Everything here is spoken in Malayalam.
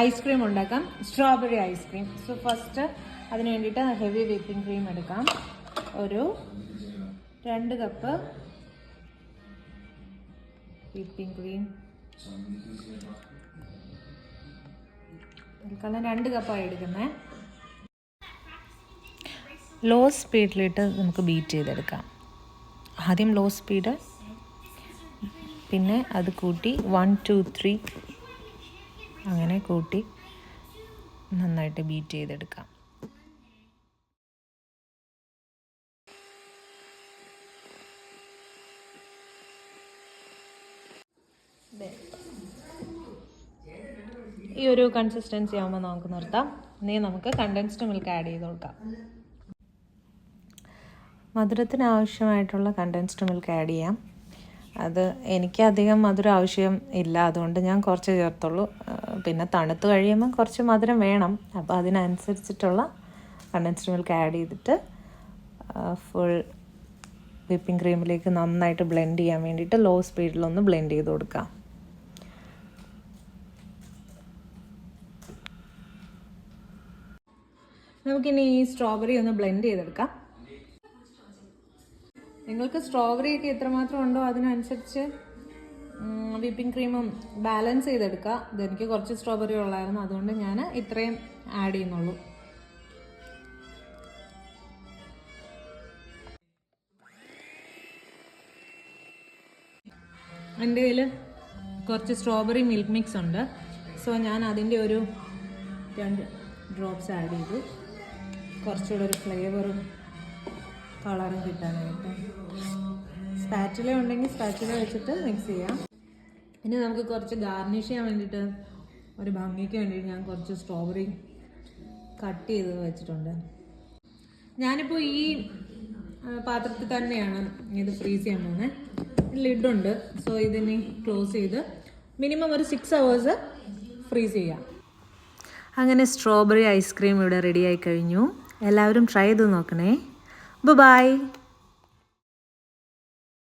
ഐസ്ക്രീം ഉണ്ടാക്കാം, സ്ട്രോബെറി ഐസ്ക്രീം. സോ ഫസ്റ്റ് അതിന് വേണ്ടിയിട്ട് ഹെവി വിപ്പിംഗ് ക്രീം എടുക്കാം. ഒരു 2 കപ്പ് വിപ്പിംഗ് ക്രീം. തൽക്കാലം 2 കപ്പാണ് എടുക്കുന്നത്. ലോ സ്പീഡിലിട്ട് നമുക്ക് ബീറ്റ് ചെയ്തെടുക്കാം. ആദ്യം ലോ സ്പീഡ്, പിന്നെ അത് കൂട്ടി 1 2 3 അങ്ങനെ കൂട്ടി നന്നായിട്ട് ബീറ്റ് ചെയ്തെടുക്കാം. ഈ ഒരു കൺസിസ്റ്റൻസി ആകുമ്പോൾ നമുക്ക് നിർത്താം. ഇനി നമുക്ക് കണ്ടൻസ്ഡ് മിൽക്ക് ആഡ് ചെയ്ത് കൊടുക്കാം. മധുരത്തിന് ആവശ്യമായിട്ടുള്ള കണ്ടൻസ്ഡ് മിൽക്ക് ആഡ് ചെയ്യാം. അത് എനിക്ക് അധികം മധുരം ആവശ്യം ഇല്ല, അതുകൊണ്ട് ഞാൻ കുറച്ച് ചേർത്തുള്ളൂ. പിന്നെ തണുത്ത് കഴിയുമ്പോൾ കുറച്ച് മധുരം വേണം, അപ്പോൾ അതിനനുസരിച്ചിട്ടുള്ള കണ്ടൻസ്ഡ് മിൽക്ക് ആഡ് ചെയ്തിട്ട് ഫുൾ വിപ്പിംഗ് ക്രീമിലേക്ക് നന്നായിട്ട് ബ്ലെൻഡ് ചെയ്യാൻ വേണ്ടിയിട്ട് ലോ സ്പീഡിലൊന്ന് ബ്ലെൻഡ് ചെയ്ത് കൊടുക്കാം. നമുക്കിനി ഈ സ്ട്രോബെറി ഒന്ന് ബ്ലെൻഡ് ചെയ്തെടുക്കാം. നിങ്ങൾക്ക് സ്ട്രോബെറി ഒക്കെ എത്രമാത്രം ഉണ്ടോ അതിനനുസരിച്ച് വിപ്പിംഗ് ക്രീമും ബാലൻസ് ചെയ്തെടുക്കുക. ഇതെനിക്ക് കുറച്ച് സ്ട്രോബെറി ഉള്ളായിരുന്നു, അതുകൊണ്ട് ഞാൻ ഇത്രയും ആഡ് ചെയ്യുന്നുള്ളൂ. എൻ്റെ കയ്യിൽ കുറച്ച് സ്ട്രോബെറി മിൽക്ക് മിക്സ് ഉണ്ട്. സോ ഞാൻ അതിൻ്റെ ഒരു 2 ഡ്രോപ്സ് ആഡ് ചെയ്തു, കുറച്ചുകൂടെ ഒരു ഫ്ലേവറും കളറും കിട്ടാനായിട്ട്. സ്പാച്ചുല ഉണ്ടെങ്കിൽ സ്പാച്ചുല വെച്ചിട്ട് മിക്സ് ചെയ്യാം. ഇനി നമുക്ക് കുറച്ച് ഗാർണിഷ് ചെയ്യാൻ വേണ്ടിയിട്ട്, ഒരു ഭംഗിക്ക് വേണ്ടിയിട്ട് ഞാൻ കുറച്ച് സ്ട്രോബെറി കട്ട് ചെയ്ത് വെച്ചിട്ടുണ്ട്. ഞാനിപ്പോൾ ഈ പാത്രത്തിൽ തന്നെയാണ് ഇത് ഫ്രീസ് ചെയ്യാൻ പോകുന്നത്. ലിഡുണ്ട്, സോ ഇതിനി ക്ലോസ് ചെയ്ത് മിനിമം ഒരു 6 hours ഫ്രീസ് ചെയ്യാം. അങ്ങനെ സ്ട്രോബെറി ഐസ്ക്രീം ഇവിടെ റെഡി ആയി കഴിഞ്ഞു. എല്ലാവരും ട്രൈ ചെയ്ത് നോക്കണേ. ബൈ.